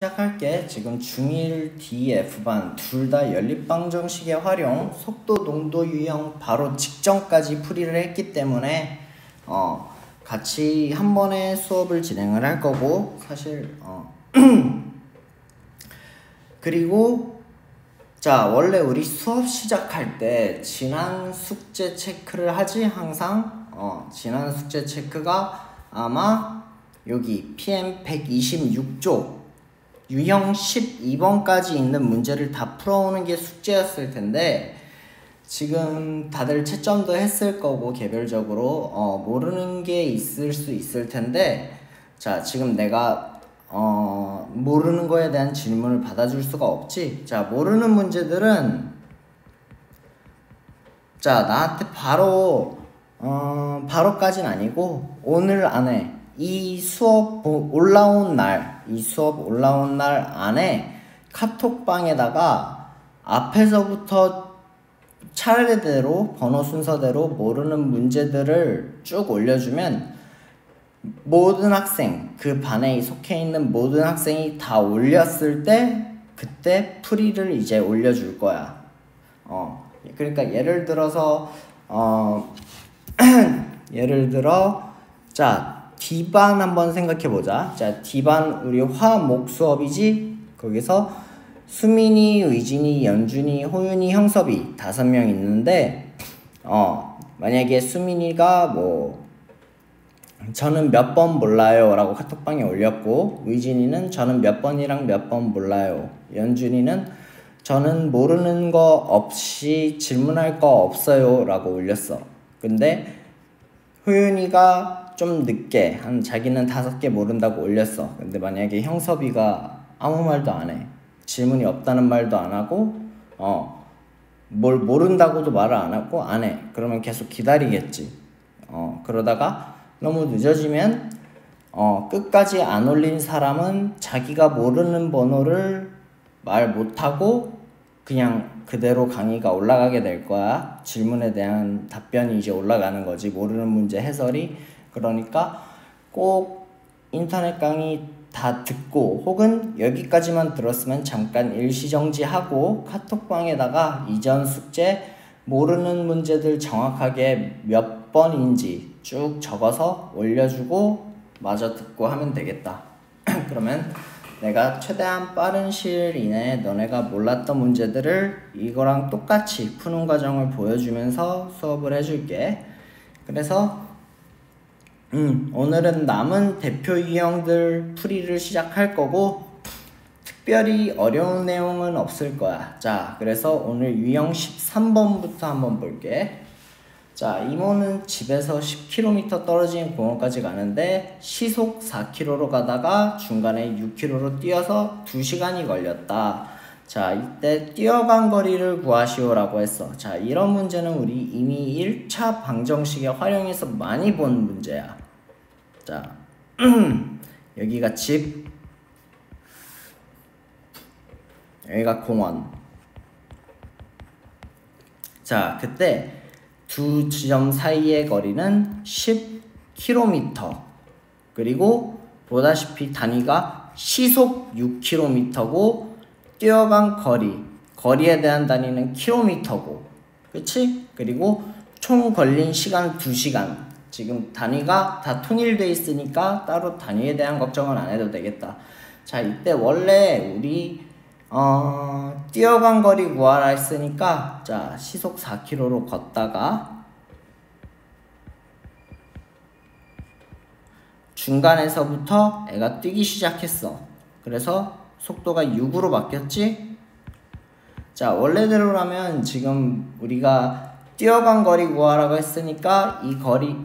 시작할게. 지금 중1 D, F반 둘 다 연립방정식의 활용, 속도, 농도, 유형 바로 직전까지 풀이를 했기 때문에 같이 한 번에 수업을 진행을 할 거고, 사실 그리고 자, 원래 우리 수업 시작할 때 지난 숙제 체크를 하지. 항상 지난 숙제 체크가 아마 여기 PM 126쪽 유형 12번까지 있는 문제를 다 풀어오는 게 숙제였을 텐데, 지금 다들 채점도 했을 거고 개별적으로 모르는 게 있을 수 있을 텐데, 자, 지금 내가 모르는 거에 대한 질문을 받아줄 수가 없지. 자, 모르는 문제들은 자, 나한테 바로까진 아니고 오늘 안에 이 수업 올라온 날 안에 카톡방에다가 앞에서부터 차례대로 번호 순서대로 모르는 문제들을 쭉 올려주면 모든 학생, 그 반에 속해 있는 모든 학생이 다 올렸을 때 그때 풀이를 이제 올려줄 거야. 그러니까 예를 들어서 자, D반 한번 생각해보자. 자, D반 우리 화목 수업이지? 거기서 수민이, 의진이, 연준이, 호윤이, 형섭이 5명 있는데 만약에 수민이가 저는 몇 번 몰라요 라고 카톡방에 올렸고, 의진이는 저는 몇 번이랑 몇 번 몰라요, 연준이는 저는 모르는 거 없이 질문할 거 없어요 라고 올렸어. 근데 호윤이가 좀 늦게 자기는 5개 모른다고 올렸어. 근데 만약에 형섭이가 아무 말도 안 해, 질문이 없다는 말도 안 하고 뭘 모른다고도 말을 안 하고 안 해, 그러면 계속 기다리겠지. 그러다가 너무 늦어지면 끝까지 안 올린 사람은 자기가 모르는 번호를 말 못하고 그냥 그대로 강의가 올라가게 될 거야. 질문에 대한 답변이 이제 올라가는 거지, 모르는 문제 해설이. 그러니까 꼭 인터넷 강의 다 듣고, 혹은 여기까지만 들었으면 잠깐 일시정지하고 카톡방에다가 이전 숙제 모르는 문제들 정확하게 몇 번인지 쭉 적어서 올려주고 마저 듣고 하면 되겠다. 그러면 내가 최대한 빠른 시일 이내에 너네가 몰랐던 문제들을 이거랑 똑같이 푸는 과정을 보여주면서 수업을 해줄게. 그래서 오늘은 남은 대표 유형들 풀이를 시작할 거고, 특별히 어려운 내용은 없을 거야. 자, 그래서 오늘 유형 13번부터 한번 볼게. 자, 이모는 집에서 10km 떨어진 공원까지 가는데 시속 4km로 가다가 중간에 6km로 뛰어서 2시간이 걸렸다. 자, 이때 뛰어간 거리를 구하시오라고 했어. 자, 이런 문제는 우리 이미 1차 방정식에 활용해서 많이 본 문제야. 자, 여기가 집, 여기가 공원. 자, 그때 두 지점 사이의 거리는 10km, 그리고 보다시피 단위가 시속 6km고 뛰어간 거리에 대한 단위는 km고, 그치? 그리고 총 걸린 시간 2시간. 지금 단위가 다 통일돼 있으니까 따로 단위에 대한 걱정은 안 해도 되겠다. 자, 이때 원래 우리 뛰어간 거리 구하라 했으니까, 자, 시속 4km로 걷다가 중간에서부터 애가 뛰기 시작했어. 그래서 속도가 6으로 바뀌었지? 자, 원래대로라면 지금 우리가 뛰어간 거리 구하라고 했으니까 이 거리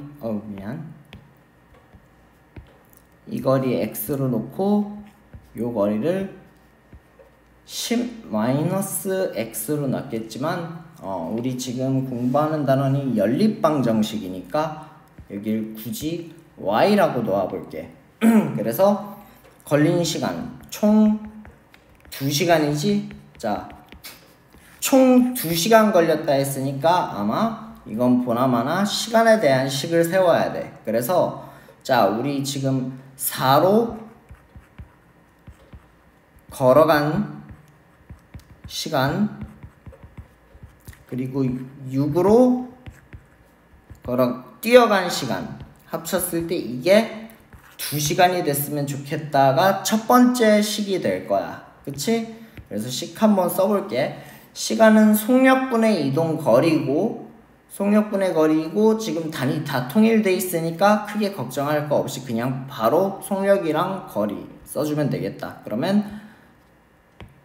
x로 놓고 요 거리를 10-x로 놨겠지만 우리 지금 공부하는 단원이 연립방정식이니까 여길 굳이 y라고 놓아볼게. 그래서 걸린 시간 총 2시간이지? 자, 총 2시간 걸렸다 했으니까 아마 이건 보나마나 시간에 대한 식을 세워야 돼. 그래서 자, 우리 지금 4로 걸어간 시간 그리고 6으로 뛰어간 시간 합쳤을 때 이게 2시간이 됐으면 좋겠다가 첫 번째 식이 될 거야. 그치? 그래서 식 한번 써볼게. 시간은 속력분의 이동 거리고 지금 단위 다 통일돼 있으니까 크게 걱정할 거 없이 그냥 바로 속력이랑 거리 써주면 되겠다. 그러면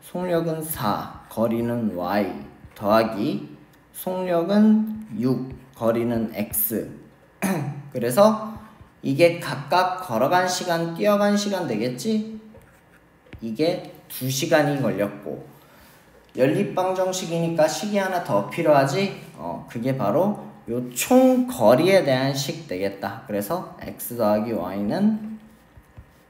속력은 4, 거리는 y 더하기 속력은 6, 거리는 x. 그래서 이게 각각 걸어간 시간, 뛰어간 시간 되겠지? 이게 2시간이 걸렸고 연립방정식이니까 식이 하나 더 필요하지? 그게 바로 요 총 거리에 대한 식 되겠다. 그래서 x 더하기 y는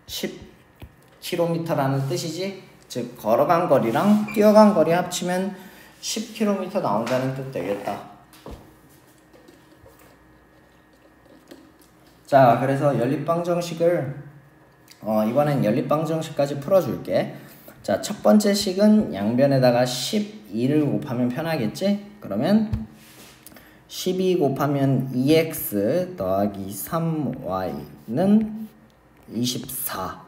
10km라는 뜻이지? 즉 걸어간 거리랑 뛰어간 거리 합치면 10km 나온다는 뜻 되겠다. 자, 그래서 연립방정식을 이번엔 연립방정식까지 풀어줄게. 자, 첫 번째 식은 양변에다가 12를 곱하면 편하겠지? 그러면 12 곱하면 2x 더하기 3y는 24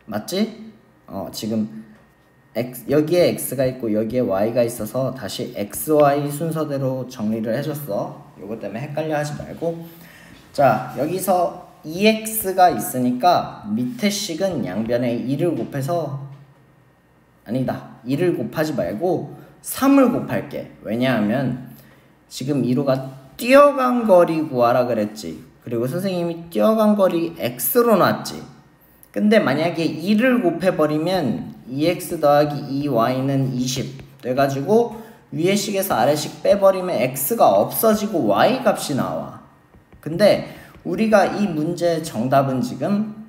맞지? 지금 여기에 x가 있고 여기에 y가 있어서 다시 x, y 순서대로 정리를 해줬어. 요거 때문에 헷갈려 하지 말고. 자, 여기서 2x가 있으니까 밑에 식은 양변에 2를 곱해서 아니다, 2를 곱하지 말고 3을 곱할게. 왜냐하면 지금 2로가 뛰어간 거리 구하라 그랬지. 그리고 선생님이 뛰어간 거리 x로 놨지. 근데 만약에 2를 곱해버리면 2x 더하기 2y는 20 돼가지고 위에 식에서 아래 식 빼버리면 x가 없어지고 y 값이 나와. 근데 우리가 이 문제의 정답은 지금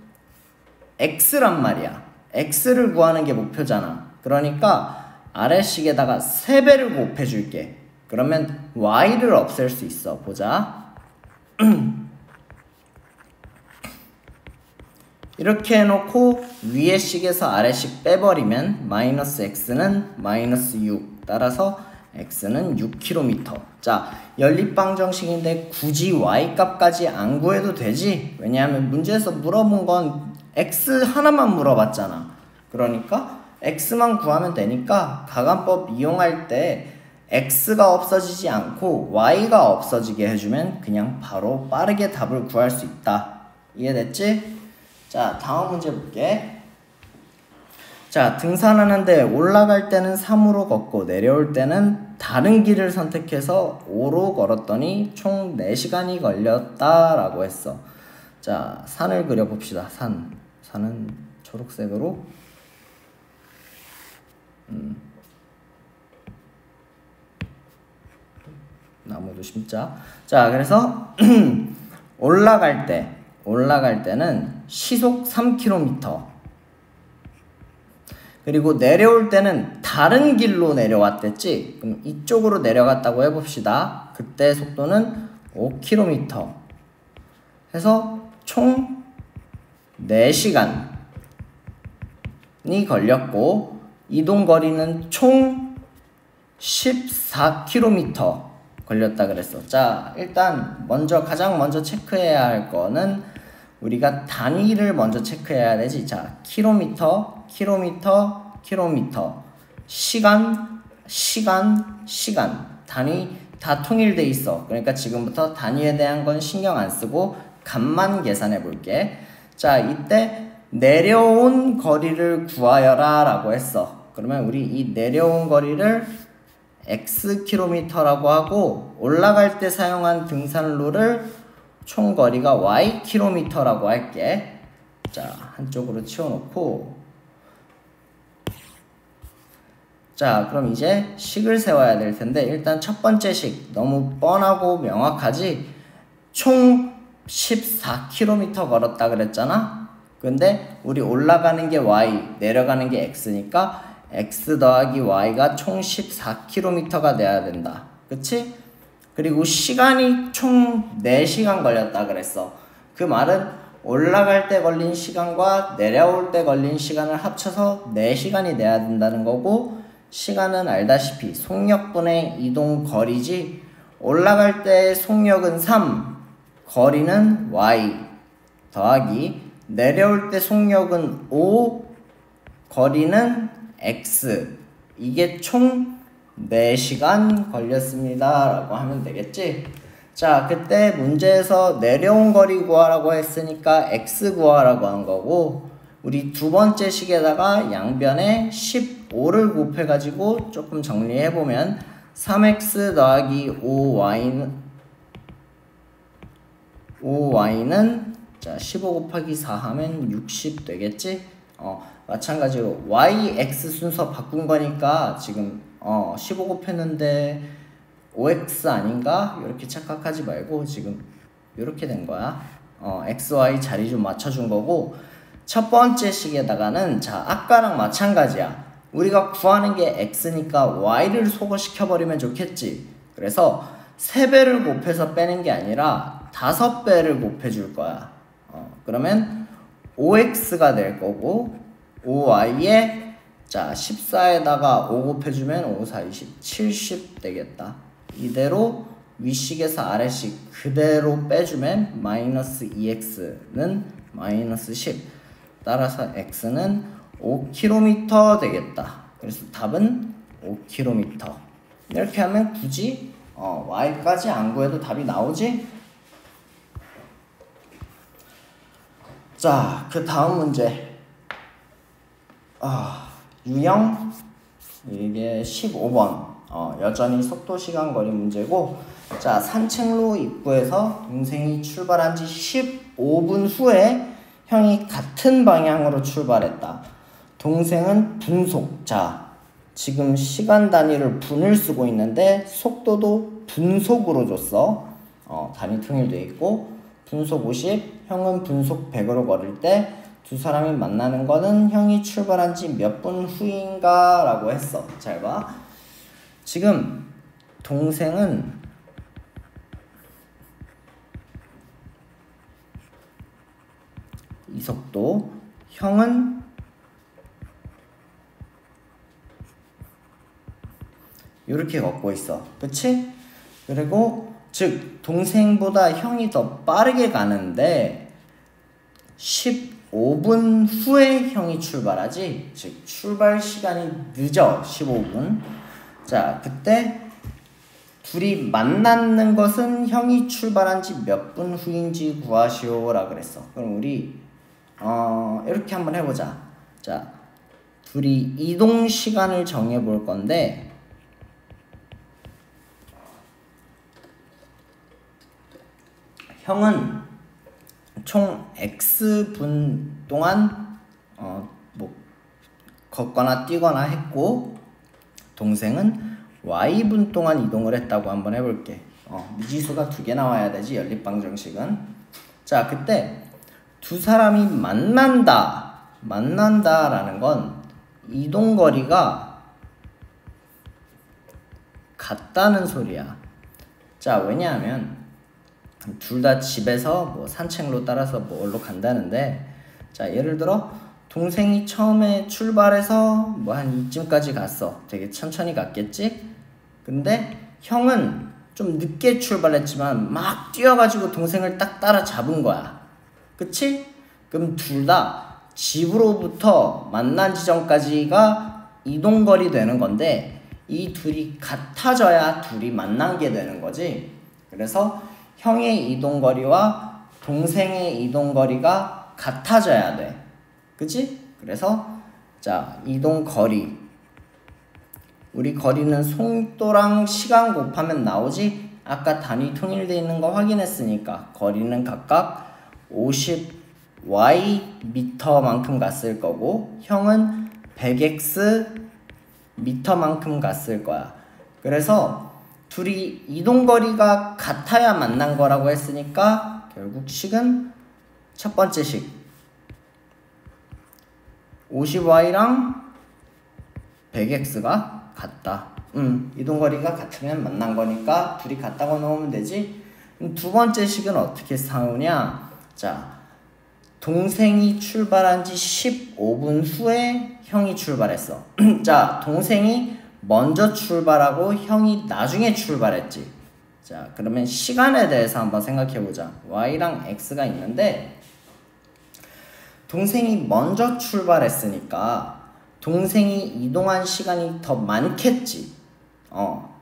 x란 말이야. x를 구하는 게 목표잖아. 그러니까 아래식에다가 3배를 곱해줄게. 그러면 y를 없앨 수 있어. 보자. 이렇게 해놓고 위에 식에서 아래 식 빼버리면 마이너스 x는 마이너스 6 따라서 x는 6km. 자, 연립방정식인데 굳이 y값까지 안 구해도 되지? 왜냐하면 문제에서 물어본 건 x 하나만 물어봤잖아. 그러니까 x만 구하면 되니까 가간법 이용할 때 x가 없어지지 않고 y가 없어지게 해주면 그냥 바로 빠르게 답을 구할 수 있다. 이해됐지? 자, 다음 문제 볼게. 자, 등산하는데 올라갈 때는 3으로 걷고 내려올 때는 다른 길을 선택해서 5로 걸었더니 총 4시간이 걸렸다 라고 했어. 자, 산을 그려봅시다. 산은 초록색으로 나무도 심자. 자, 그래서 올라갈 때는 시속 3km 그리고 내려올 때는 다른 길로 내려왔댔지. 그럼 이쪽으로 내려갔다고 해봅시다. 그때 속도는 5km 해서 총 4시간이 걸렸고 이동거리는 총 14km 걸렸다 그랬어. 자, 일단 가장 먼저 체크해야 할 거는 우리가 단위를 먼저 체크해야 되지. 자, 킬로미터, 시간, 단위 다 통일돼 있어. 그러니까 지금부터 단위에 대한 건 신경 안 쓰고 값만 계산해 볼게. 자, 이때 내려온 거리를 구하여라 라고 했어. 그러면 우리 이 내려온 거리를 xkm라고 하고 올라갈 때 사용한 등산로를 총 거리가 y km라고 할게. 자, 한쪽으로 치워놓고 자, 그럼 이제 식을 세워야 될 텐데 일단 첫 번째 식 너무 뻔하고 명확하지? 총 14km 걸었다 그랬잖아? 근데 우리 올라가는 게 y, 내려가는 게 x니까 x 더하기 y가 총 14km가 돼야 된다. 그치? 그리고 시간이 총 4시간 걸렸다 그랬어. 그 말은 올라갈 때 걸린 시간과 내려올 때 걸린 시간을 합쳐서 4시간이 돼야 된다는 거고, 시간은 알다시피 속력분의 이동 거리지, 올라갈 때 속력은 3, 거리는 y 더하기 내려올 때 속력은 5, 거리는 x. 이게 총 4시간 걸렸습니다 라고 하면 되겠지. 자, 그때 문제에서 내려온 거리 구하라고 했으니까 x 구하라고 한 거고, 우리 두 번째 식에다가 양변에 15를 곱해가지고 조금 정리해보면 3x 더하기 5y는 자 15 곱하기 4 하면 60 되겠지? 마찬가지로 y, x 순서 바꾼 거니까 지금 15 곱했는데 5x 아닌가? 이렇게 착각하지 말고 지금 이렇게 된 거야. x, y 자리 좀 맞춰준 거고, 첫 번째 식에다가는 자 아까랑 마찬가지야. 우리가 구하는 게 x니까 y를 소거시켜버리면 좋겠지. 그래서 3배를 곱해서 빼는 게 아니라 5배를 곱해줄 거야. 그러면 5x가 될 거고, 5y에 자 14에다가 5 곱해주면 5, 4, 20, 70 되겠다. 이대로 위식에서 아래식 그대로 빼주면 마이너스 2x는 마이너스 10. 따라서 x는 5km 되겠다. 그래서 답은 5km. 이렇게 하면 굳이 y까지 안 구해도 답이 나오지? 자, 그 다음 문제. 유형 이게 15번. 여전히 속도 시간 거리 문제고, 자 산책로 입구에서 동생이 출발한 지 15분 후에 형이 같은 방향으로 출발했다. 동생은 분속. 자 지금 시간 단위를 분을 쓰고 있는데 속도도 분속으로 줬어. 단위 통일돼 있고, 분속 50, 형은 분속 100으로 걸을 때 두 사람이 만나는 거는 형이 출발한 지 몇 분 후인가 라고 했어. 잘 봐. 지금 동생은 이 속도, 형은 이렇게 걷고 있어. 그치? 그리고 즉 동생보다 형이 더 빠르게 가는데 15분 후에 형이 출발하지. 즉 출발 시간이 늦어. 15분. 자 그때 둘이 만나는 것은 형이 출발한 지 몇 분 후인지 구하시오 라 그랬어. 그럼 우리 이렇게 한번 해보자. 자 둘이 이동 시간을 정해 볼 건데, 형은 총 x분 동안 걷거나 뛰거나 했고, 동생은 y분 동안 이동을 했다고 한번 해볼게. 미지수가 2개 나와야 되지, 연립방정식은. 자 그때 두 사람이 만난다라는 건 이동거리가 같다는 소리야. 자 왜냐하면 둘 다 집에서 산책로 따라서 어디로 간다는데, 자 예를 들어 동생이 처음에 출발해서 한 이쯤까지 갔어. 되게 천천히 갔겠지? 근데 형은 좀 늦게 출발했지만 막 뛰어가지고 동생을 딱 따라잡은 거야. 그치? 그럼 둘 다 집으로부터 만난 지점까지가 이동거리 되는 건데, 이 둘이 같아져야 둘이 만난 게 되는 거지. 그래서 형의 이동거리와 동생의 이동거리가 같아져야 돼. 그치? 그래서 자 이동거리, 우리 거리는 속도랑 시간 곱하면 나오지. 아까 단위 통일되어 있는 거 확인했으니까 거리는 각각 50y 미터만큼 갔을 거고, 형은 100x 미터만큼 갔을 거야. 그래서 둘이 이동거리가 같아야 만난 거라고 했으니까 결국 식은 첫 번째 식 50y랑 100x가 같다. 이동거리가 같으면 만난 거니까 둘이 같다고 넣으면 되지. 두 번째 식은 어떻게 나오냐? 자 동생이 출발한 지 15분 후에 형이 출발했어. 자, 동생이 먼저 출발하고 형이 나중에 출발했지. 자, 그러면 시간에 대해서 한번 생각해보자. y랑 x가 있는데 동생이 먼저 출발했으니까 동생이 이동한 시간이 더 많겠지.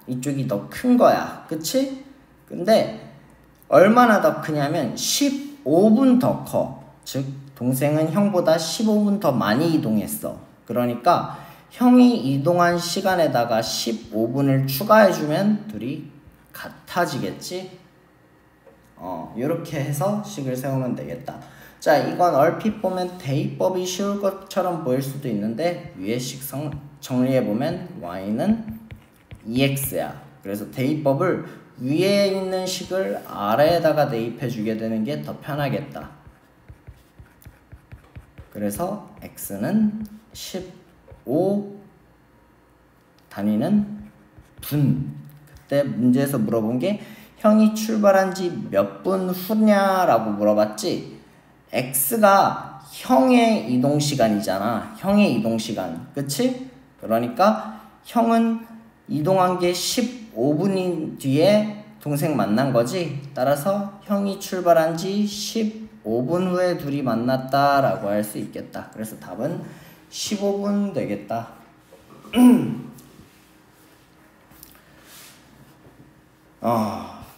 이쪽이 더 큰 거야. 그치? 근데 얼마나 더 크냐면 15분 더 커. 즉 동생은 형보다 15분 더 많이 이동했어. 그러니까 형이 이동한 시간에다가 15분을 추가해주면 둘이 같아지겠지? 이렇게 해서 식을 세우면 되겠다. 자, 이건 얼핏 보면 대입법이 쉬울 것처럼 보일 수도 있는데 위에 식 정리해보면 y는 2x야. 그래서 대입법을 위에 있는 식을 아래에다가 대입해주게 되는 게 더 편하겠다. 그래서 x는 15, 단위는 분. 그때 문제에서 물어본 게 형이 출발한 지 몇 분 후냐라고 물어봤지. x가 형의 이동시간이잖아. 형의 이동시간. 그치? 그러니까 형은 이동한 게 15분 뒤에 동생 만난 거지. 따라서 형이 출발한 지 15분 후에 둘이 만났다라고 할 수 있겠다. 그래서 답은 15분 되겠다.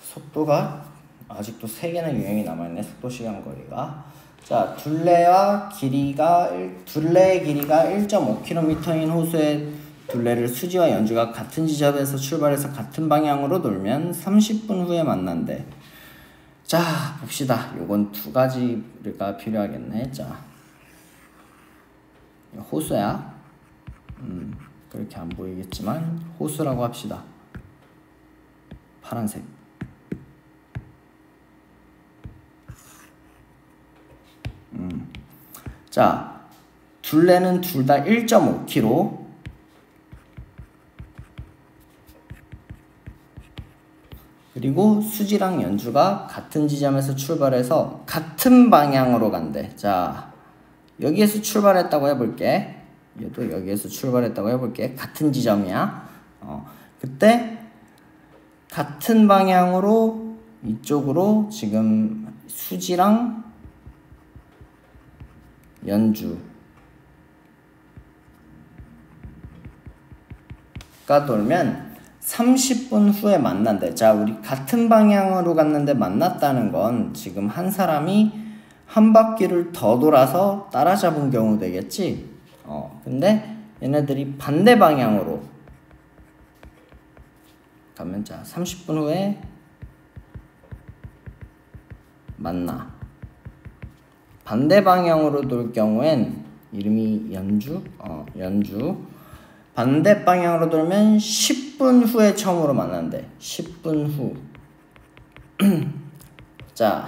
속도가 아직도 3개나 유형이 남아있네. 속도, 시간, 거리가. 자, 둘레의 길이가 1.5km인 호수의 둘레를 수지와 연주가 같은 지점에서 출발해서 같은 방향으로 돌면 30분 후에 만난대. 자, 봅시다. 요건 2가지가 필요하겠네. 자, 호수야. 그렇게 안 보이겠지만 호수라고 합시다. 파란색. 자, 둘레는 둘 다 1.5km. 그리고 수지랑 연주가 같은 지점에서 출발해서 같은 방향으로 간대. 자, 여기에서 출발했다고 해볼게. 얘도 여기에서 출발했다고 해볼게. 같은 지점이야. 그때 같은 방향으로 이쪽으로 지금 수지랑 연주가 돌면 30분 후에 만난대. 자, 우리 같은 방향으로 갔는데 만났다는 건 지금 한 사람이 한 바퀴를 더 돌아서 따라잡은 경우 되겠지. 근데 얘네들이 반대 방향으로 가면, 자, 30분 후에 만나. 반대 방향으로 돌 경우엔 이름이 연주? 연주. 반대 방향으로 돌면 10분 후에 처음으로 만난대. 10분 후. 자,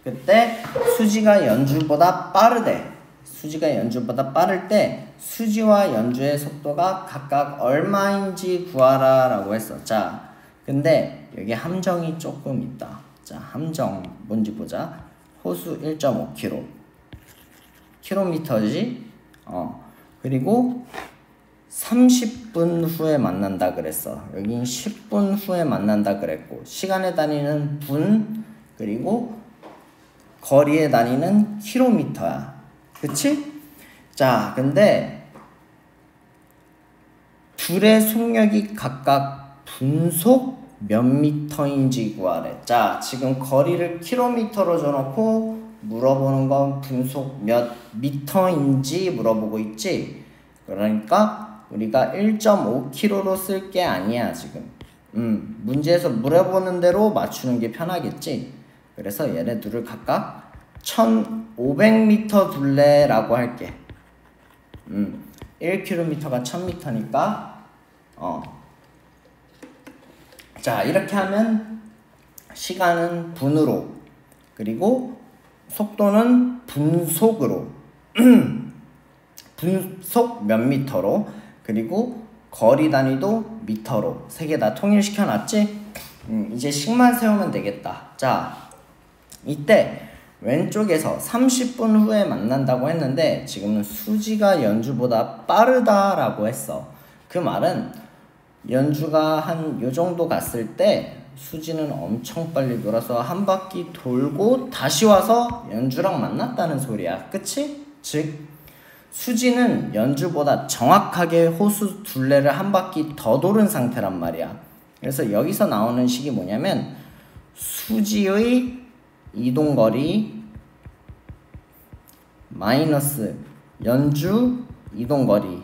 그때 수지가 연주보다 빠르대. 수지가 연주보다 빠를 때 수지와 연주의 속도가 각각 얼마인지 구하라 라고 했어. 자, 근데 여기 함정이 조금 있다. 자, 함정 뭔지 보자. 호수 1.5km. 킬로미터지? 그리고 30분 후에 만난다 그랬어. 여긴 10분 후에 만난다 그랬고, 시간의 단위는 분, 그리고 거리의 단위는 킬로미터야. 그치? 자, 근데 둘의 속력이 각각 분속 몇 미터인지 구하래. 자, 지금 거리를 킬로미터로 줘놓고 물어보는 건 분속 몇 미터인지 물어보고 있지. 그러니까 우리가 1.5km로 쓸 게 아니야 지금. 문제에서 물어보는 대로 맞추는 게 편하겠지. 그래서 얘네 둘을 각각 1500m 둘레라고 할게. 1km가 1000m니까 자, 이렇게 하면 시간은 분으로, 그리고 속도는 분속으로 분속 몇 미터로, 그리고 거리 단위도 미터로 3개 다 통일시켜 놨지? 이제 식만 세우면 되겠다. 자, 이때 왼쪽에서 30분 후에 만난다고 했는데 지금은 수지가 연주보다 빠르다라고 했어. 그 말은 연주가 한 요 정도 갔을 때 수지는 엄청 빨리 돌아서 한 바퀴 돌고 다시 와서 연주랑 만났다는 소리야. 그치? 즉 수지는 연주보다 정확하게 호수 둘레를 한 바퀴 더 도른 상태란 말이야. 그래서 여기서 나오는 식이 뭐냐면 수지의 이동거리 마이너스 연주 이동거리.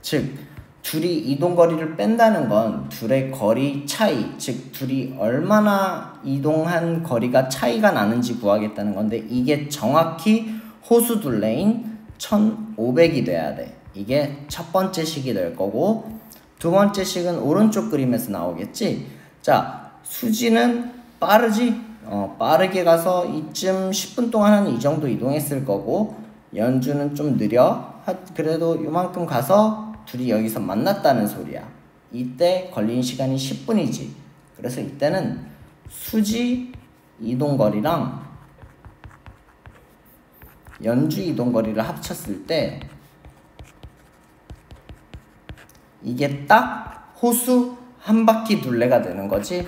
즉 둘이 이동거리를 뺀다는 건 둘의 거리 차이, 즉 둘이 얼마나 이동한 거리가 차이가 나는지 구하겠다는 건데 이게 정확히 호수 둘레인 1500이 돼야 돼. 이게 첫 번째 식이 될 거고 두 번째 식은 오른쪽 그림에서 나오겠지. 자, 수지는 빠르지? 빠르게 가서 이쯤 10분 동안 한 이 정도 이동했을 거고 연주는 좀 느려. 그래도 이만큼 가서 둘이 여기서 만났다는 소리야. 이때 걸린 시간이 10분이지. 그래서 이때는 수지 이동거리랑 연주 이동거리를 합쳤을 때 이게 딱 호수 한 바퀴 둘레가 되는 거지.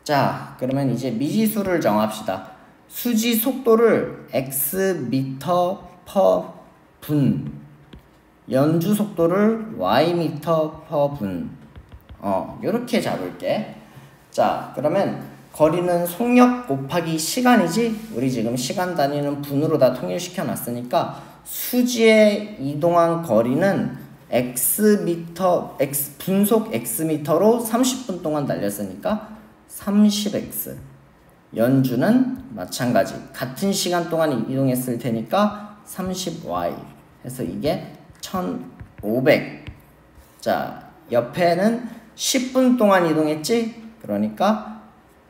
자, 그러면 이제 미지수를 정합시다. 수지 속도를 x 미터 퍼 분, 연주 속도를 y 미터 퍼 분. 요렇게 잡을게. 자, 그러면 거리는 속력 곱하기 시간이지. 우리 지금 시간 단위는 분으로 다 통일시켜 놨으니까 수지에 이동한 거리는 분속 x미터로 30분 동안 달렸으니까 30x. 연주는 마찬가지 같은 시간 동안 이동했을 테니까 30y 해서 이게 1500. 자, 옆에는 10분 동안 이동했지. 그러니까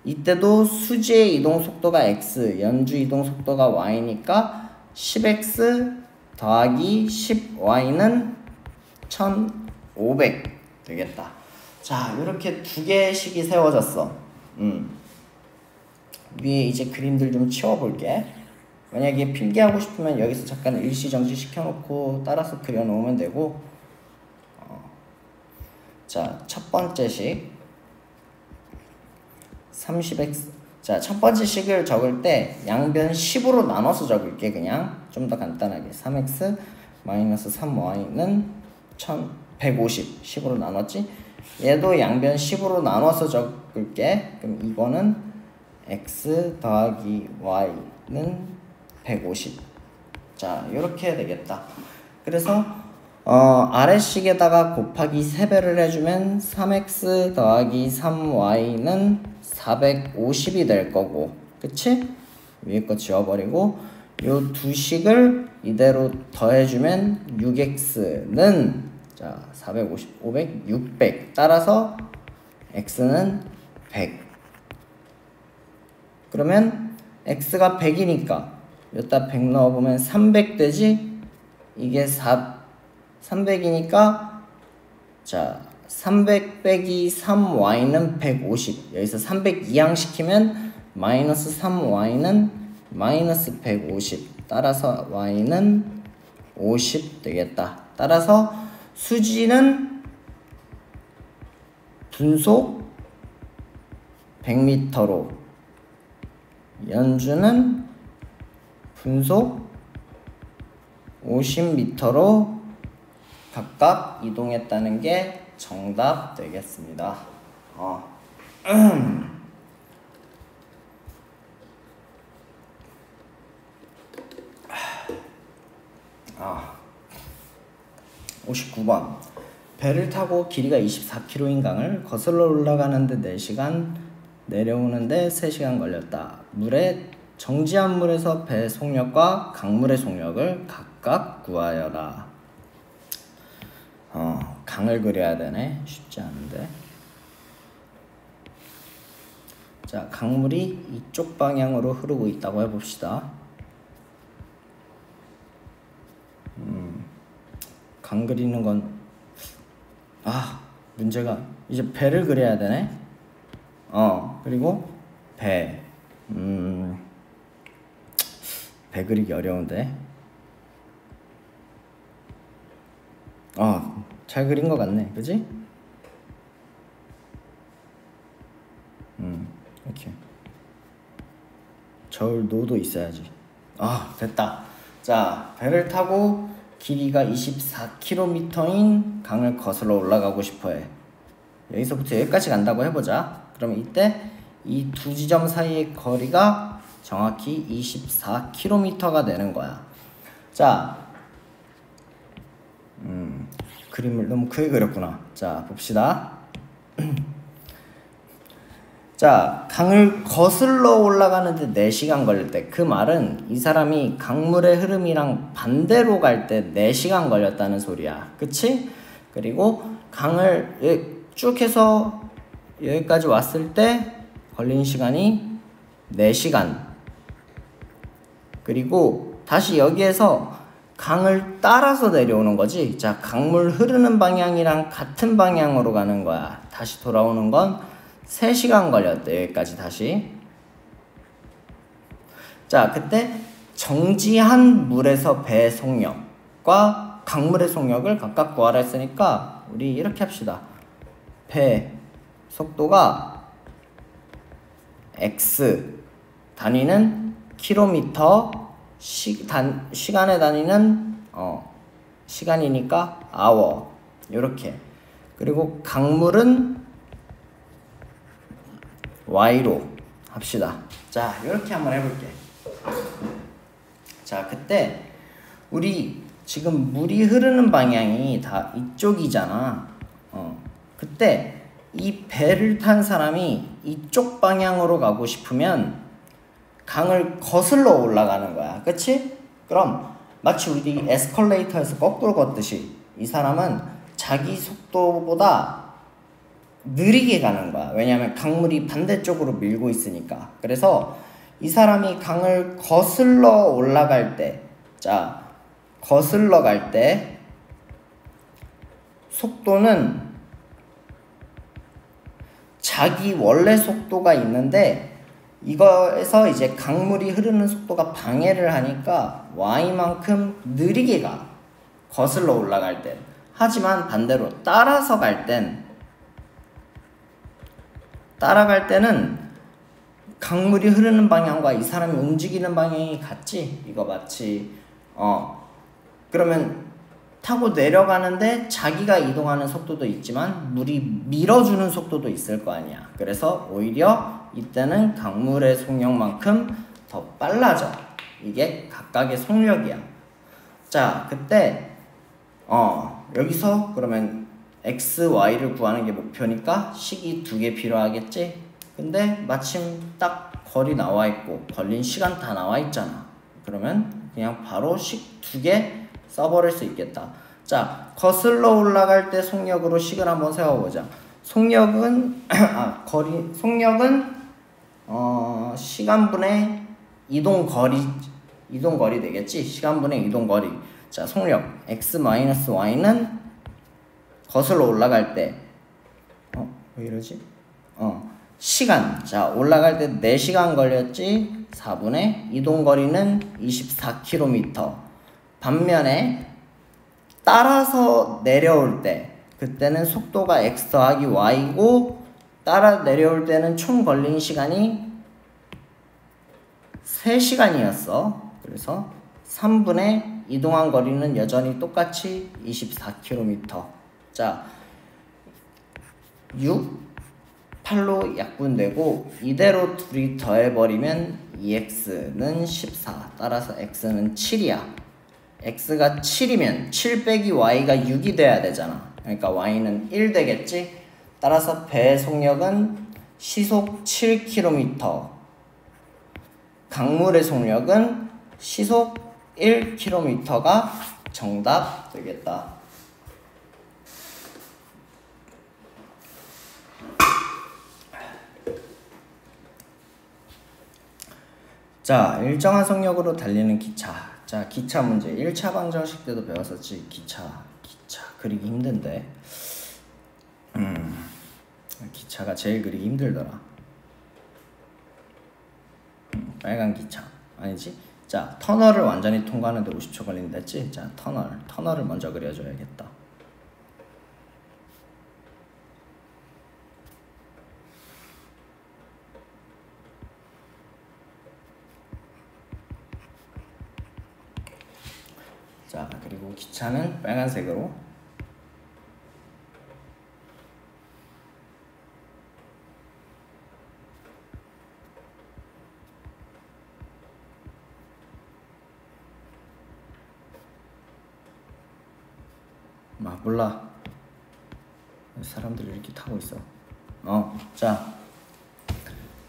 이때도 수지의 이동 속도가 x, 연주 이동 속도가 y니까 10x 더하기 10y는 1500 되겠다. 자, 이렇게 두 개의 식이 세워졌어. 위에 이제 그림들 좀 치워볼게. 만약에 필기하고 싶으면 여기서 잠깐 일시정지 시켜놓고 따라서 그려놓으면 되고. 자, 첫 번째 식 30x. 자, 첫 번째 식을 적을 때 양변 10으로 나눠서 적을게. 그냥 좀 더 간단하게 3x 마이너스 3y는 1150 10으로 나눴지. 얘도 양변 10으로 나눠서 적을게. 그럼 이거는 x 더하기 y는 150. 자, 이렇게 되겠다. 그래서 아래식에다가 곱하기 3배를 해주면 3x 더하기 3y는 450이 될 거고, 그치? 위에 거 지워버리고 요 두 식을 이대로 더해주면 6x는 자 450, 500, 600. 따라서 x는 100. 그러면 x가 100이니까 여기다 100 넣어보면 300 되지? 이게 300이니까 자 300 빼기 3y는 150. 여기서 300 이항시키면 마이너스 3y는 마이너스 150. 따라서 y는 50 되겠다. 따라서 수지는 분속 100m로 연주는 분속 50m로 각각 이동했다는 게 정답 되겠습니다. 59번. 배를 타고 길이가 24km인 강을 거슬러 올라가는데 4시간, 내려오는데 3시간 걸렸다. 물에 정지한 물에서 배 속력과 강물의 속력을 각각 구하여라. 강을 그려야 되네. 쉽지 않은데. 자, 강물이 이쪽 방향으로 흐르고 있다고 해봅시다. 강 그리는 건 문제가 이제 배를 그려야 되네. 그리고 배 배 그리기 어려운데. 잘 그린 것 같네, 그지? 이렇게 저울노도 있어야지. 됐다. 자, 배를 타고 길이가 24km인 강을 거슬러 올라가고 싶어해. 여기서부터 여기까지 간다고 해보자. 그러면 이때 이 두 지점 사이의 거리가 정확히 24km가 되는 거야. 자, 그림을 너무 크게 그렸구나. 자, 봅시다. 자, 강을 거슬러 올라가는데 4시간 걸릴 때, 그 말은 이 사람이 강물의 흐름이랑 반대로 갈 때 4시간 걸렸다는 소리야. 그치? 그리고 강을 쭉 해서 여기까지 왔을 때 걸린 시간이 4시간. 그리고 다시 여기에서 강을 따라서 내려오는 거지. 자, 강물 흐르는 방향이랑 같은 방향으로 가는 거야. 다시 돌아오는 건 3시간 걸렸대. 여기까지 다시. 자, 그때 정지한 물에서 배의 속력과 강물의 속력을 각각 구하라 했으니까 우리 이렇게 합시다. 배 속도가 x, 단위는 킬로미터, 시간의 단위는 시간이니까 hour, 요렇게. 그리고 강물은 y로 합시다. 자, 요렇게 한번 해볼게. 자, 그때 우리 지금 물이 흐르는 방향이 다 이쪽이잖아. 그때 이 배를 탄 사람이 이쪽 방향으로 가고 싶으면 강을 거슬러 올라가는 거야. 그치? 그럼 마치 우리 에스컬레이터에서 거꾸로 걷듯이 이 사람은 자기 속도보다 느리게 가는 거야. 왜냐하면 강물이 반대쪽으로 밀고 있으니까. 그래서 이 사람이 강을 거슬러 올라갈 때, 자, 거슬러 갈 때 속도는 자기 원래 속도가 있는데 이거에서 이제 강물이 흐르는 속도가 방해를 하니까 y만큼 느리게 가. 거슬러 올라갈 땐. 하지만 반대로 따라갈 때는 강물이 흐르는 방향과 이 사람이 움직이는 방향이 같지? 이거 마치 그러면 타고 내려가는데 자기가 이동하는 속도도 있지만 물이 밀어주는 속도도 있을 거 아니야. 그래서 오히려 이때는 강물의 속력만큼 더 빨라져. 이게 각각의 속력이야. 자, 그때 여기서 그러면 x, y를 구하는 게 목표니까 식이 2개 필요하겠지? 근데 마침 딱 거리 나와 있고 걸린 시간 다 나와 있잖아. 그러면 그냥 바로 식 2개 써버릴 수 있겠다. 자, 거슬러 올라갈 때 속력으로 식을 한번 세워보자. 속력은 속력은 시간분의 이동거리 되겠지? 시간분의 이동거리. 자, 속력 x-y는 거슬러 올라갈 때 왜 이러지? 시간. 자, 올라갈 때 4시간 걸렸지? 4분의 이동거리는 24km. 반면에 따라서 내려올 때 그때는 속도가 x 더하기 y고 따라 내려올 때는 총 걸린 시간이 3시간이었어. 그래서 3분의 이동한 거리는 여전히 똑같이 24km. 자, 6, 8로 약분되고 이대로 둘이 더해버리면 2x는 14. 따라서 x는 7이야. x가 7이면 7 빼기 y가 6이 돼야 되잖아. 그러니까 y는 1 되겠지? 따라서 배의 속력은 시속 7km. 강물의 속력은 시속 1km가 정답 되겠다. 자, 일정한 속력으로 달리는 기차. 자, 기차 문제. 1차 방정식 때도 배웠었지. 기차 그리기 힘든데. 기차가 제일 그리기 힘들더라. 빨간 기차 아니지? 자, 터널을 완전히 통과하는데 50초 걸린다 했지? 자, 터널을 먼저 그려줘야겠다. 자, 그리고 기차는 빨간색으로. 몰라. 사람들이 이렇게 타고 있어. 자,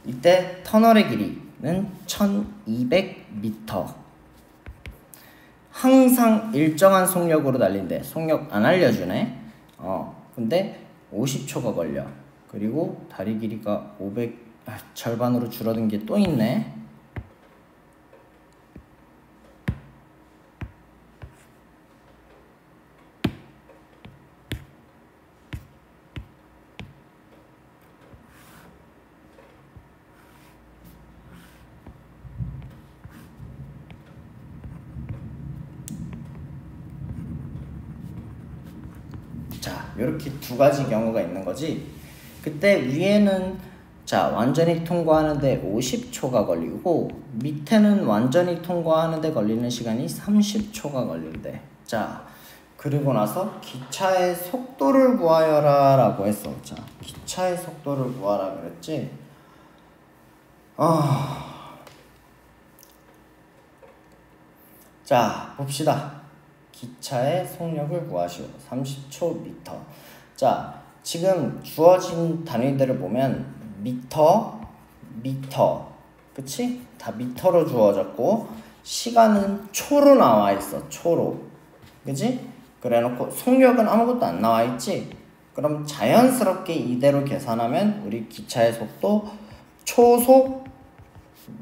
이때 터널의 길이는 1200m. 항상 일정한 속력으로 달린대. 속력 안 알려주네. 근데 50초가 걸려. 그리고 다리 길이가 500 절반으로 줄어든 게 또 있네. 이렇게 두 가지 경우가 있는 거지. 그때 위에는 자 완전히 통과하는데 50초가 걸리고 밑에는 완전히 통과하는데 걸리는 시간이 30초가 걸린대. 자, 그리고 나서 기차의 속도를 구하여라 라고 했어. 자, 기차의 속도를 구하라 그랬지. 자, 봅시다. 기차의 속력을 구하시오. 30초 미터. 자, 지금 주어진 단위들을 보면 미터, 그치? 다 미터로 주어졌고 시간은 초로 나와 있어. 초로. 그치? 그래 놓고 속력은 아무것도 안 나와 있지? 그럼 자연스럽게 이대로 계산하면 우리 기차의 속도 초속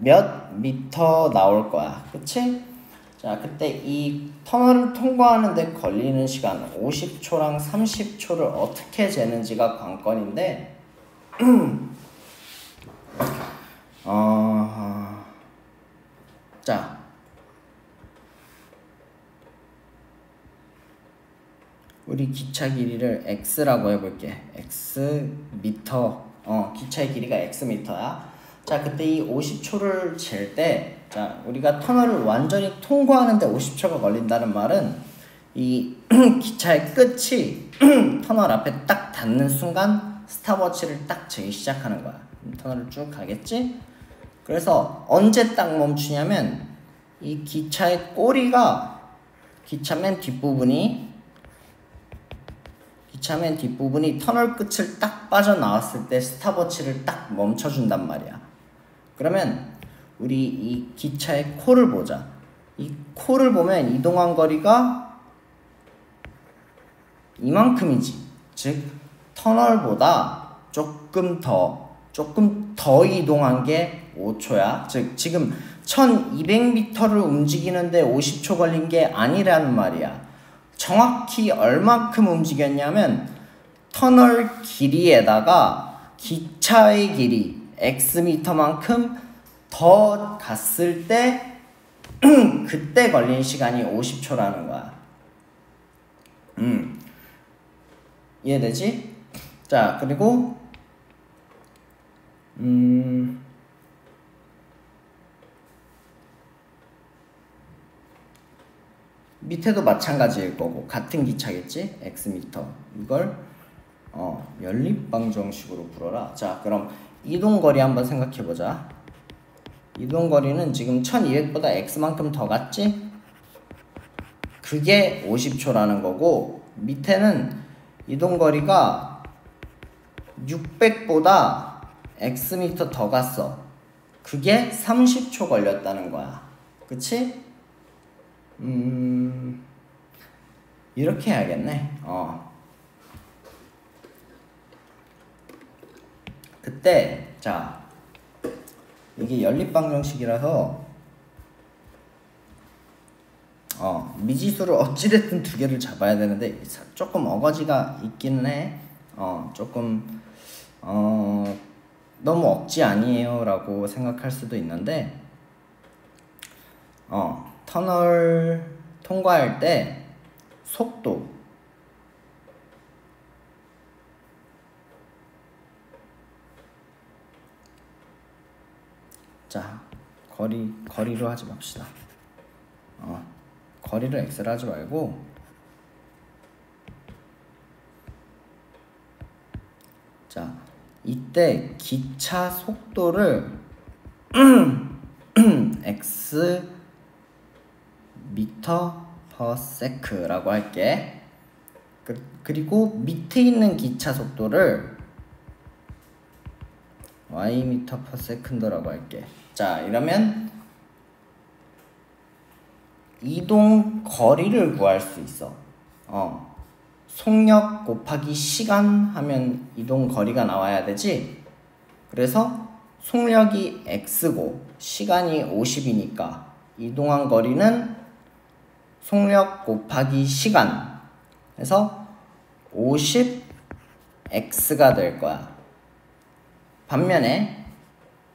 몇 미터 나올 거야. 그치? 자, 그때 이 터널을 통과하는데 걸리는 시간 50초랑 30초를 어떻게 재는지가 관건인데 자, 우리 기차 길이를 x라고 해볼게. x 미터. 기차의 길이가 x 미터야. 자, 그때 이 50초를 잴 때 자, 우리가 터널을 완전히 통과하는데 50초가 걸린다는 말은 이 기차의 끝이 터널 앞에 딱 닿는 순간 스탑워치를 딱 재기 시작하는 거야. 터널을 쭉 가겠지? 그래서 언제 딱 멈추냐면 이 기차의 꼬리가 기차 맨 뒷부분이 터널 끝을 딱 빠져나왔을 때 스탑워치를 딱 멈춰준단 말이야. 그러면 우리 이 기차의 코를 보자. 이 코를 보면 이동한 거리가 이만큼이지. 즉 터널보다 조금 더 이동한 게 5초야. 즉 지금 1200m를 움직이는데 50초 걸린 게 아니라는 말이야. 정확히 얼만큼 움직였냐면 터널 길이에다가 기차의 길이 x미터만큼 더 갔을 때 그때 걸린 시간이 50초라는 거야. 이해되지? 자, 그리고 밑에도 마찬가지일 거고 같은 기차겠지? x미터. 이걸 연립방정식으로 풀어라. 자, 그럼 이동거리 한번 생각해보자. 이동거리는 지금 1200보다 x만큼 더 갔지? 그게 50초라는 거고 밑에는 이동거리가 600보다 x미터 더 갔어. 그게 30초 걸렸다는 거야. 그치? 이렇게 해야겠네. 그때 자 이게 연립방정식이라서 미지수를 어찌됐든 두 개를 잡아야 되는데 조금 어거지가 있기는 해. 조금 너무 억지 아니에요 라고 생각할 수도 있는데 터널 통과할 때 속도, 자 거리로 하지 맙시다. 거리를 x로 하지 말고 자 이때 기차 속도를 x 미터 per sec라고 할게. 그리고 밑에 있는 기차 속도를 y 미터 per sec라고 할게. 자 이러면 이동 거리를 구할 수 있어. 속력 곱하기 시간 하면 이동 거리가 나와야 되지. 그래서 속력이 x고 시간이 50이니까 이동한 거리는 속력 곱하기 시간 해서 50x가 될 거야. 반면에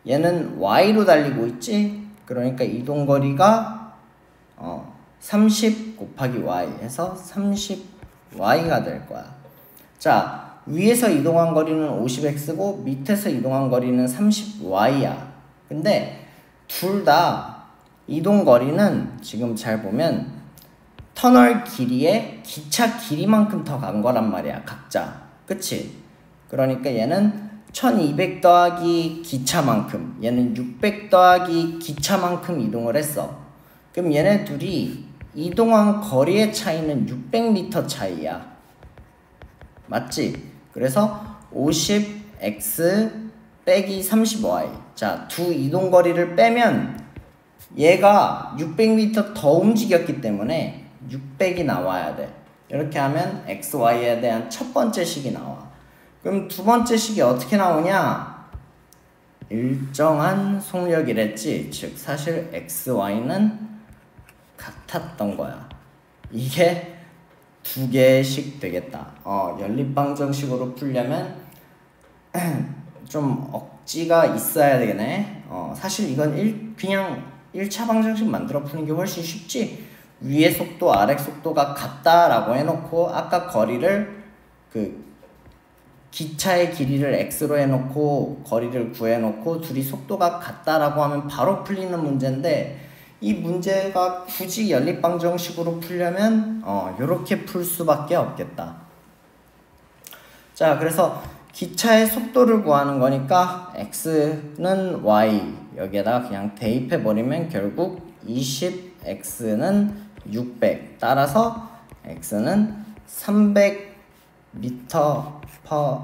얘는 y로 달리고 있지. 그러니까 이동 거리가 30 곱하기 y 해서 30y가 될 거야. 자 위에서 이동한 거리는 50x고 밑에서 이동한 거리는 30y야. 근데 둘 다 이동 거리는 지금 잘 보면 터널 길이에 기차 길이만큼 더 간 거란 말이야 각자. 그치? 그러니까 얘는 1200 더하기 기차만큼, 얘는 600 더하기 기차만큼 이동을 했어. 그럼 얘네 둘이 이동한 거리의 차이는 600m 차이야. 맞지? 그래서 50x 빼기 30y. 자, 두 이동 거리를 빼면 얘가 600m 더 움직였기 때문에 600이 나와야 돼. 이렇게 하면 x, y에 대한 첫 번째 식이 나와. 그럼 두 번째 식이 어떻게 나오냐? 일정한 속력이랬지. 즉 사실 x, y는 같았던 거야. 이게 두 개씩 되겠다. 연립방정식으로 풀려면 좀 억지가 있어야 되겠네. 사실 이건 그냥 1차 방정식 만들어 푸는 게 훨씬 쉽지. 위의 속도 아래 속도가 같다라고 해놓고 아까 거리를 기차의 길이를 x로 해놓고 거리를 구해놓고 둘이 속도가 같다라고 하면 바로 풀리는 문제인데, 이 문제가 굳이 연립방정식으로 풀려면 요렇게 풀 수밖에 없겠다. 자, 그래서 기차의 속도를 구하는 거니까 x는 y 여기에다가 그냥 대입해 버리면 결국 20x는 600, 따라서 x는 300m per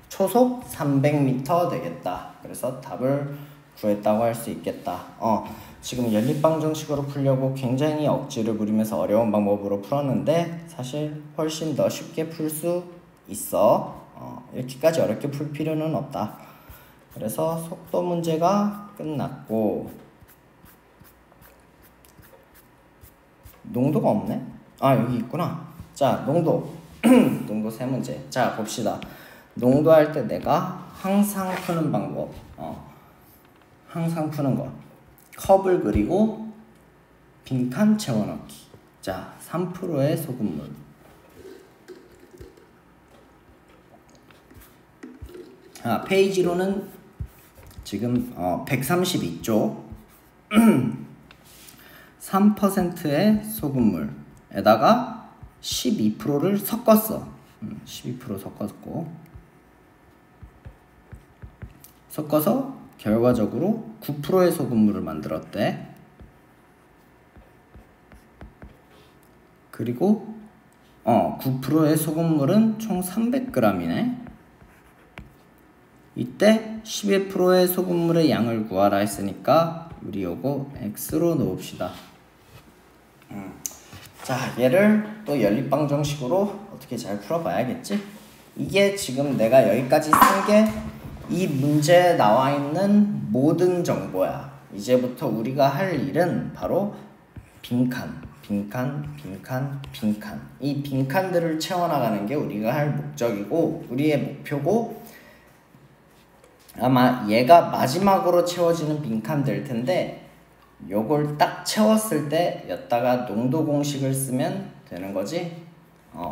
초속 300m 되겠다. 그래서 답을 구했다고 할 수 있겠다. 지금 연립방정식으로 풀려고 굉장히 억지를 부리면서 어려운 방법으로 풀었는데 사실 훨씬 더 쉽게 풀 수 있어. 이렇게까지 어렵게 풀 필요는 없다. 그래서 속도 문제가 끝났고, 농도가 없네? 여기 있구나. 자, 농도 농도 세 문제. 자, 봅시다. 농도할 때 내가 항상 푸는 방법, 항상 푸는 거, 컵을 그리고 빈칸 채워넣기. 자, 3%의 소금물. 페이지로는 지금 132쪽 3%의 소금물에다가 12%를 섞었어. 12% 섞어서 결과적으로 9%의 소금물을 만들었대. 그리고 9%의 소금물은 총 300g이네. 이때 12%의 소금물의 양을 구하라 했으니까 우리 요거 x로 넣읍시다. 자, 얘를 또 연립방정식으로 어떻게 잘 풀어봐야겠지? 이게 지금 내가 여기까지 쓴 게 이 문제에 나와 있는 모든 정보야. 이제부터 우리가 할 일은 바로 빈칸. 이 빈칸들을 채워나가는 게 우리가 할 목적이고 우리의 목표고, 아마 얘가 마지막으로 채워지는 빈칸 될 텐데 요걸 딱 채웠을 때 여기다가 농도 공식을 쓰면 되는 거지.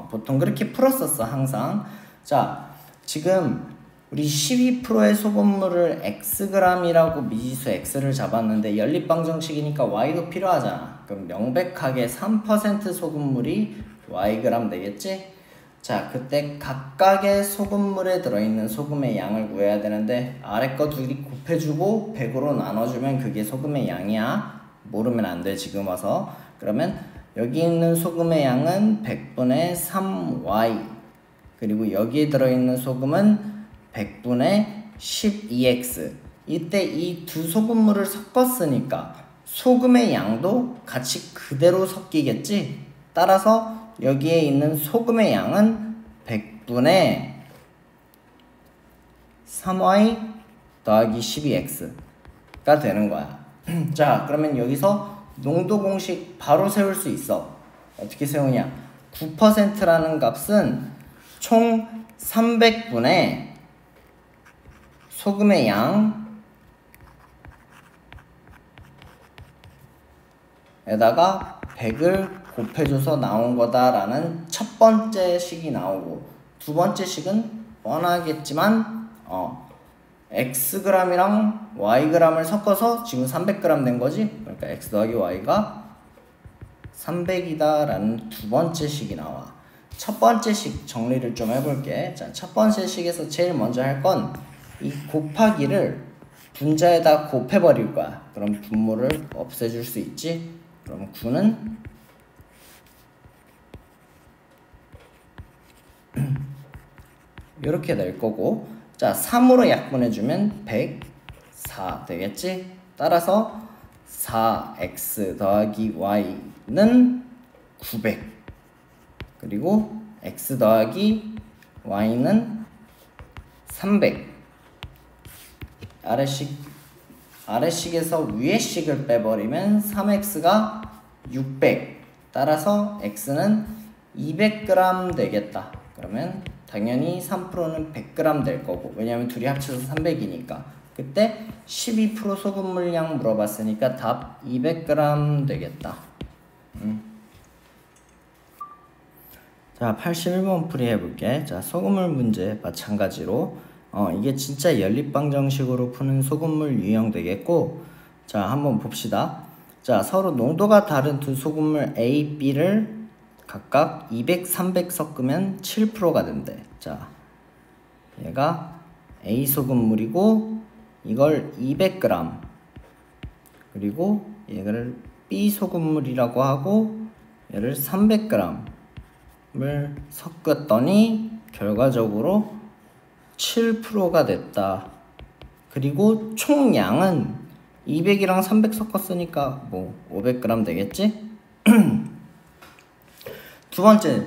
보통 그렇게 풀었었어 항상. 자, 지금 우리 12%의 소금물을 xg이라고 미지수 x를 잡았는데 연립방정식이니까 y도 필요하잖아. 그럼 명백하게 3% 소금물이 yg 되겠지? 자, 그때 각각의 소금물에 들어있는 소금의 양을 구해야 되는데 아래 거 둘이 곱해주고 100으로 나눠주면 그게 소금의 양이야. 모르면 안 돼 지금 와서. 그러면 여기 있는 소금의 양은 100분의 3y, 그리고 여기에 들어있는 소금은 100분의 12x. 이때 이 두 소금물을 섞었으니까 소금의 양도 같이 그대로 섞이겠지. 따라서 여기에 있는 소금의 양은 100분의 3y 더하기 12x가 되는 거야. 자, 그러면 여기서 농도 공식 바로 세울 수 있어. 어떻게 세우냐? 9%라는 값은 총 300분의 소금의 양에다가 100을 곱해줘서 나온 거다라는 첫 번째 식이 나오고, 두 번째 식은 뻔하겠지만 xg이랑 yg을 섞어서 지금 300g 된 거지. 그러니까 x 더하기 y가 300이다 라는 두 번째 식이 나와. 첫 번째 식 정리를 좀 해볼게. 자, 첫 번째 식에서 제일 먼저 할 건 이 곱하기를 분자에다 곱해버릴 거야. 그럼 분모를 없애줄 수 있지. 그럼 9는 이렇게 될 거고, 자, 3으로 약분해주면 104 되겠지. 따라서 4x 더하기 y는 900, 그리고 x 더하기 y는 300. 아래식에서 위에식을 빼버리면 3x가 600. 따라서 x는 200g 되겠다. 그러면 당연히 3%는 100g 될 거고, 왜냐면 둘이 합쳐서 300이니까. 그때 12% 소금물량 물어봤으니까 답 200g 되겠다. 자, 81번 풀이 해볼게. 자, 소금물 문제 마찬가지로 이게 진짜 연립방정식으로 푸는 소금물 유형 되겠고, 자, 한번 봅시다. 자, 서로 농도가 다른 두 소금물 A, B를 각각 200, 300 섞으면 7%가 된대. 자, 얘가 A 소금물이고 이걸 200g, 그리고 얘를 B 소금물이라고 하고 얘를 300g을 섞었더니 결과적으로 7%가 됐다. 그리고 총량은 200이랑 300 섞었으니까 뭐 500g 되겠지? 두 번째,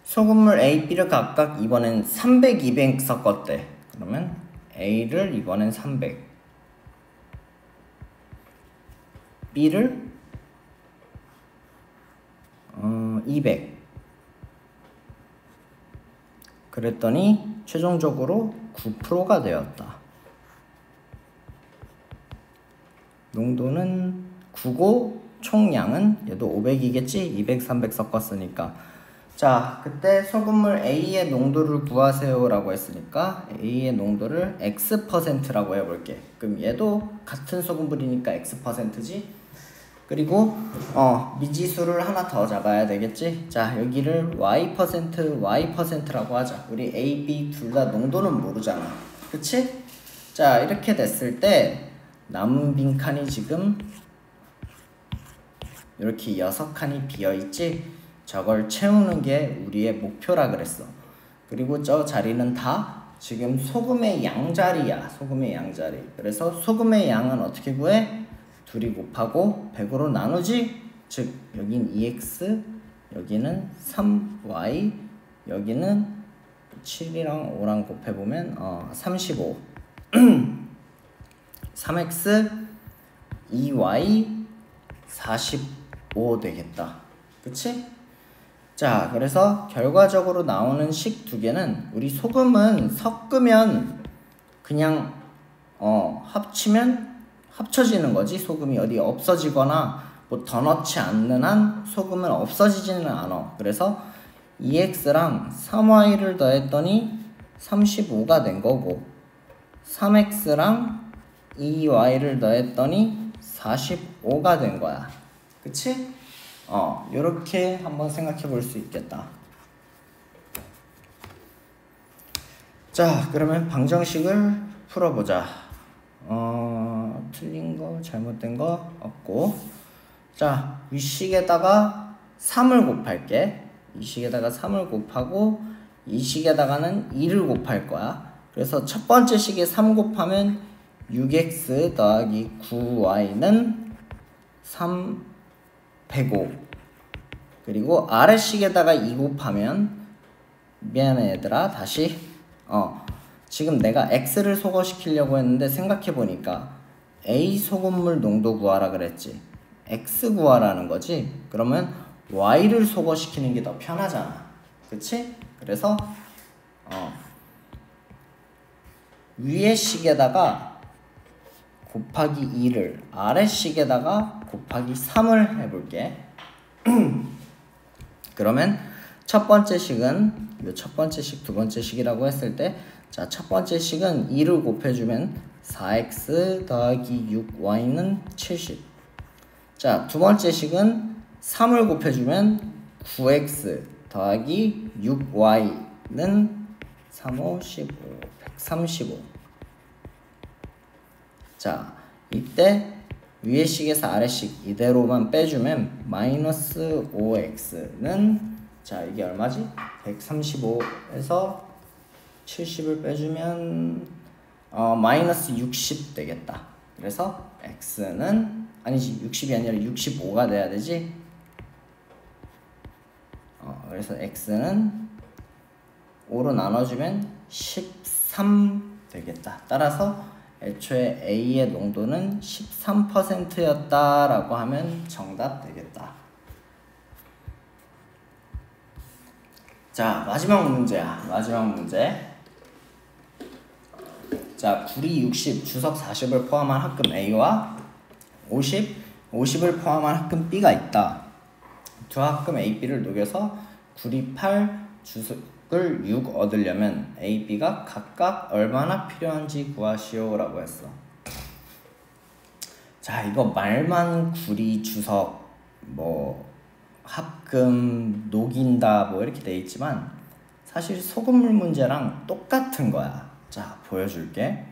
소금물 A, B를 각각 이번엔 300, 200 섞었대. 그러면 A를 이번엔 300, B를 200. 그랬더니 최종적으로 9%가 되었다. 농도는 9고 총량은 얘도 500이겠지? 200, 300 섞었으니까. 자, 그때 소금물 A의 농도를 구하세요 라고 했으니까 A의 농도를 X%라고 해볼게. 그럼 얘도 같은 소금물이니까 X%지? 그리고 미지수를 하나 더 잡아야 되겠지? 자, 여기를 Y%라고 하자. 우리 A, B 둘 다 농도는 모르잖아. 그치? 자, 이렇게 됐을 때 남은 빈칸이 지금 이렇게 6칸이 비어있지? 저걸 채우는 게 우리의 목표라 그랬어. 그리고 저 자리는 다 지금 소금의 양자리야. 소금의 양자리. 그래서 소금의 양은 어떻게 구해? 둘이 곱하고 100으로 나누지? 즉 여긴 2x, 여기는 3y, 여기는 7이랑 5랑 곱해보면 35 3x 2y 45 되겠다. 그치? 자, 그래서 결과적으로 나오는 식 두 개는, 우리 소금은 섞으면 그냥 합치면 합쳐지는 거지. 소금이 어디 없어지거나 뭐 더 넣지 않는 한 소금은 없어지지는 않아. 그래서 2x랑 3y를 더했더니 35가 된 거고, 3x랑 2y를 더했더니 45가 된 거야. 그치? 요렇게 한번 생각해 볼 수 있겠다. 자, 그러면 방정식을 풀어보자. 틀린 거, 잘못된 거 없고. 자, 위식에다가 3을 곱할게. 이 식에다가 3을 곱하고 이 식에다가는 2를 곱할 거야. 그래서 첫 번째 식에 3 곱하면 6x 더하기 9y는 105. 그리고 아래식에다가 2 곱하면, 미안해 얘들아, 다시 지금 내가 x를 소거시키려고 했는데 생각해보니까 a 소금물 농도 구하라 그랬지. x 구하라는 거지. 그러면 y를 소거시키는 게 더 편하잖아. 그치? 그래서 위의 식에다가 곱하기 2를, 아래 식에다가 곱하기 3을 해볼게. 그러면 첫 번째 식은, 요 첫 번째 식, 두 번째 식이라고 했을 때, 자, 첫 번째 식은 2를 곱해주면 4x 더하기 6y는 70. 자, 두 번째 식은 3을 곱해주면 9x 더하기 6y는 3, 5, 15, 135. 자, 이때 위의 식에서 아래 식 이대로만 빼주면 마이너스 5x는, 자, 이게 얼마지? 135에서 70을 빼주면 마이너스 60 되겠다. 그래서 x는, 아니지, 60이 아니라 65가 돼야 되지. 그래서 x는 5로 나눠주면 13 되겠다. 따라서 애초에 A의 농도는 13%였다라고 하면 정답 되겠다. 자, 마지막 문제야. 마지막 문제. 자, 구리 60, 주석 40을 포함한 합금 A와 50을 포함한 합금 B가 있다. 두 합금 A, B를 녹여서 구리 8, 주석을 6 얻으려면 A, B가 각각 얼마나 필요한지 구하시오 라고 했어. 자, 이거 말만 구리, 주석, 뭐 합금, 녹인다 뭐 이렇게 돼 있지만 사실 소금물 문제랑 똑같은 거야. 자, 보여줄게.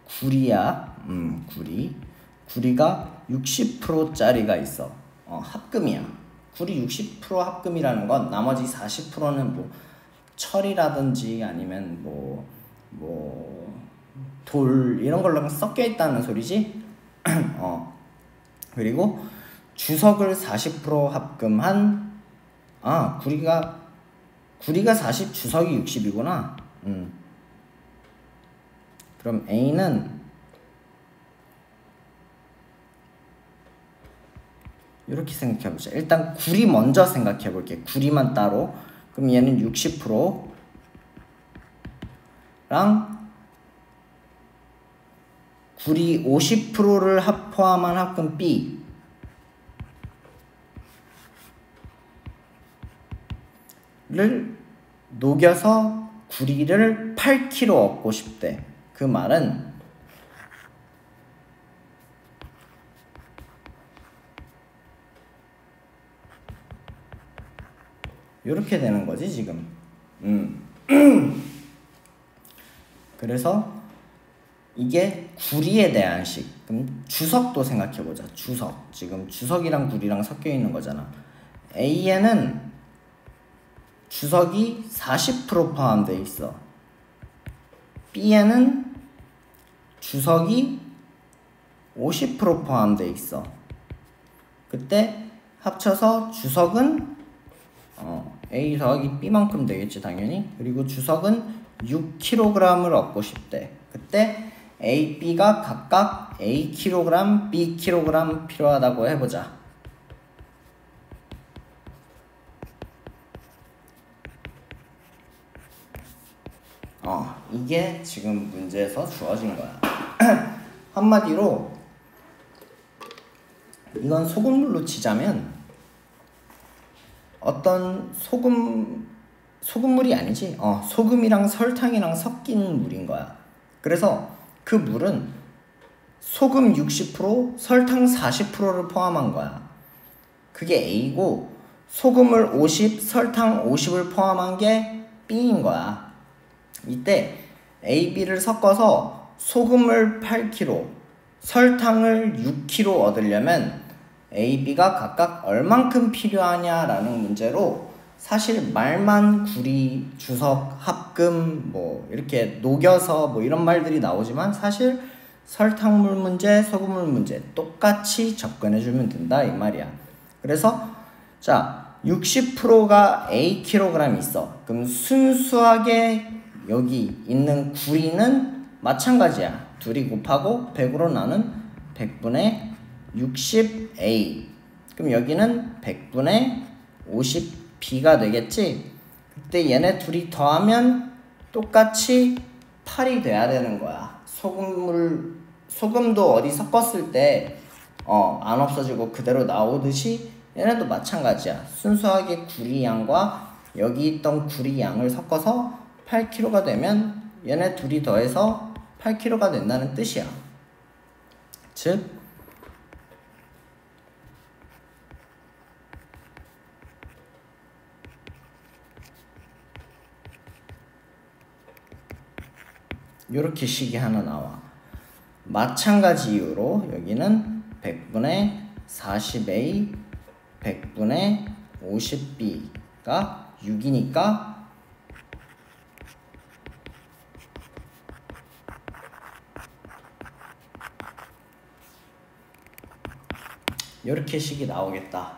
구리야. 구리가 60%짜리가 있어. 합금이야. 구리 60% 합금이라는 건 나머지 40%는 뭐 철이라든지 아니면 돌 이런 걸로 섞여 있다는 소리지. 그리고 주석을 40% 합금한, 구리가 40, 주석이 60이구나. 그럼 A는 이렇게 생각해보자. 일단 구리 먼저 생각해볼게. 구리만 따로. 그럼 얘는 60%랑 구리 50%를 포함한 합금 B 를 녹여서 구리를 8kg 얻고 싶대. 그 말은 이렇게 되는 거지 지금. 그래서 이게 구리에 대한 식. 그럼 주석도 생각해보자. 주석. 지금 주석이랑 구리랑 섞여 있는 거잖아. A에는 주석이 40% 포함되어 있어. B에는 주석이 50% 포함되어 있어. 그때 합쳐서 주석은 A 더하기 B만큼 되겠지 당연히. 그리고 주석은 6kg을 얻고 싶대. 그때 A, B가 각각 A kg, B kg 필요하다고 해보자. 이게 지금 문제에서 주어진 거야. 한마디로 이건 소금물로 치자면 어떤 소금물이 아니지. 소금이랑 설탕이랑 섞인 물인 거야. 그래서 그 물은 소금 60%, 설탕 40%를 포함한 거야. 그게 A고 소금을 50, 설탕 50을 포함한 게 B인 거야. 이때 A, B를 섞어서 소금을 8kg, 설탕을 6kg 얻으려면 A, B가 각각 얼만큼 필요하냐라는 문제로 사실 말만 구리, 주석, 합금 뭐 이렇게 녹여서 뭐 이런 말들이 나오지만 사실 설탕물 문제, 소금물 문제 똑같이 접근해주면 된다 이 말이야. 그래서 자 60%가 A kg 있어. 그럼 순수하게 여기 있는 구리는 마찬가지야. 둘이 곱하고 100으로 나눈 100분의 60A. 그럼 여기는 100분의 50B가 되겠지? 그때 얘네 둘이 더하면 똑같이 8이 돼야 되는 거야. 소금도 어디 섞었을 때 안 없어지고 그대로 나오듯이 얘네도 마찬가지야. 순수하게 구리 양과 여기 있던 구리 양을 섞어서 8kg가 되면 얘네 둘이 더해서 8kg가 된다는 뜻이야. 즉 요렇게 식이 하나 나와. 마찬가지 이유로 여기는 100분의 40A 100분의 50B가 6이니까 이렇게 식이 나오겠다.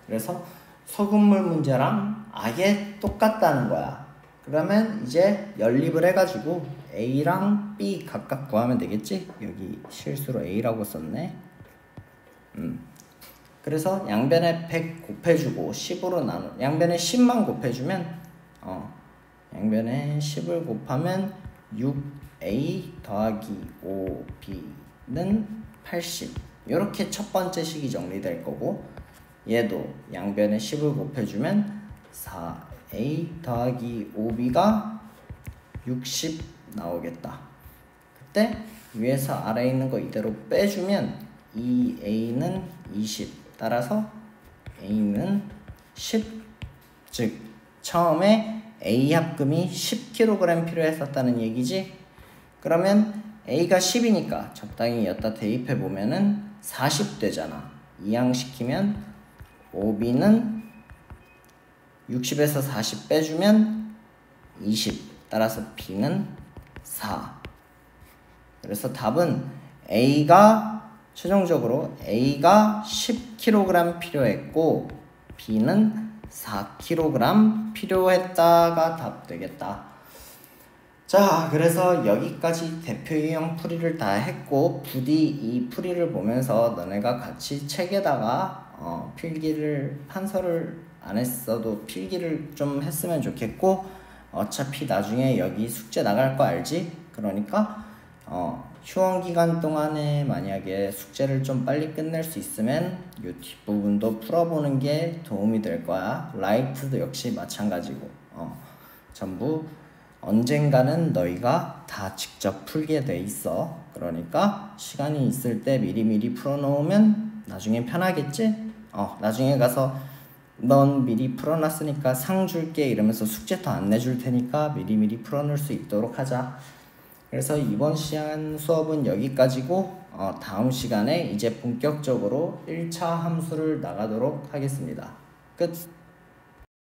그래서 소금물 문제랑 아예 똑같다는 거야. 그러면 이제 연립을 해가지고 A랑 B 각각 구하면 되겠지? 여기 실수로 A라고 썼네. 그래서 양변에 100 곱해주고 10으로 나눠 양변에 10만 곱해주면 양변에 10을 곱하면 6A 더하기 5B는 80. 이렇게 첫 번째 식이 정리될 거고 얘도 양변에 10을 곱해주면 4A 더하기 5B가 60 나오겠다. 그때 위에서 아래에 있는 거 이대로 빼주면 2A는 20 따라서 A는 10. 즉 처음에 A 합금이 10kg 필요했었다는 얘기지. 그러면 A가 10이니까 적당히 여기다 대입해 보면은 40 되잖아. 이항시키면 5B는 60에서 40 빼주면 20 따라서 B는 4. 그래서 답은 최종적으로 A가 10kg 필요했고 B는 4kg 필요했다가 답 되겠다. 자, 그래서 여기까지 대표 유형 풀이를 다 했고 부디 이 풀이를 보면서 너네가 같이 책에다가 필기를 판서를 안 했어도 필기를 좀 했으면 좋겠고 어차피 나중에 여기 숙제 나갈 거 알지? 그러니까 휴원 기간 동안에 만약에 숙제를 좀 빨리 끝낼 수 있으면 이 뒷부분도 풀어보는 게 도움이 될 거야. 라이트도 역시 마찬가지고 전부 언젠가는 너희가 다 직접 풀게 돼 있어. 그러니까 시간이 있을 때 미리미리 풀어놓으면 나중에 편하겠지? 나중에 가서 넌 미리 풀어놨으니까 상 줄게 이러면서 숙제 더 안 내줄 테니까 미리미리 풀어놓을 수 있도록 하자. 그래서 이번 시간 수업은 여기까지고 다음 시간에 이제 본격적으로 1차 함수를 나가도록 하겠습니다. 끝.